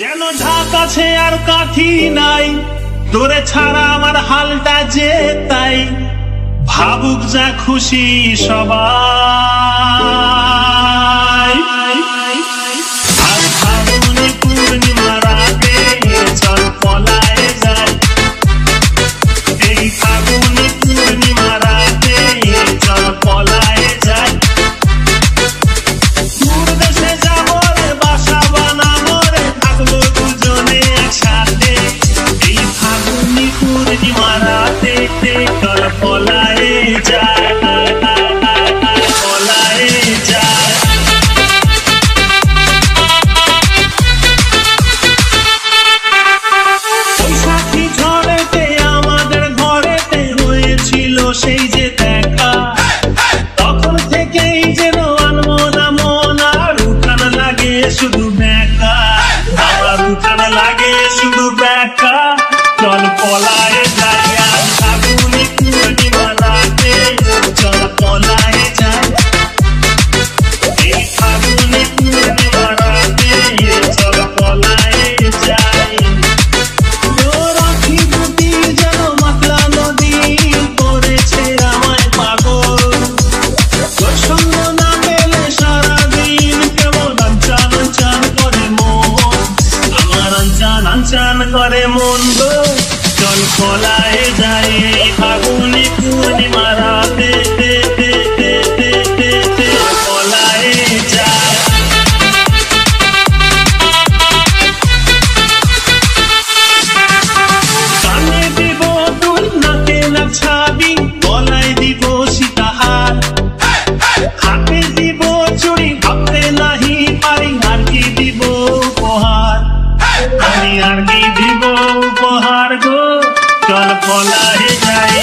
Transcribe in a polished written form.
যেন ঢাক আছে আর কাঠি নাই, তোরে ছাড়া আমার হালটা যে তাই। ভাবুক যা খুশি সবাই। আর ফাগুনে পূর্ণিমা রাতে চল পলায়ে যাই। এই ফাগুনে পূর্ণিমা রাতে চল পলায়ে যাই। দূর দেশে যাবো রে, বাসা বানাবো রে, থাকবো দুজনে একসাথে। এই ফাগুনে পূর্ণিমা রাতে চল পলায়ে যাই, পলায়ে যাই। বৈশাখী ঝড়েতে আমাদের ঘরেতে হয়েছিল সেই যে দেখা, তখন থেকেই যেন আনমনা মন, আর উঠান লাগে শুধু বেকা, আমার উঠান লাগে শুধু বেকা। চল পলায়ে যাই, আর ফাগুনে পূর্ণিমা রাতে চল পলায়ে যাই। এই ফাগুনে পূর্ণিমা রাতে চল পলায়ে যাই। তোর আঁখি দুটি যেন মাতলা নদী করেছে আমায় পাগল। তোর সঙ্গ না পেলে সারাদিন কেমন আনচান আনচান করে মন, আমার আনচান আনচান করে মন গো। চল পলায়ে যাই, এই ফাগুনে পূর্ণিমা রাতে পলায়ে যাই। কানে দিব দুল, নাকে না ছাবি, গলায় দিব সীতাহার, হাতে দিব চুড়ি, ভাবতে নাহি পারি আর কি দিব উপহার। আমি আর কি দিব উপহার গো। চল পলায়ে যাই,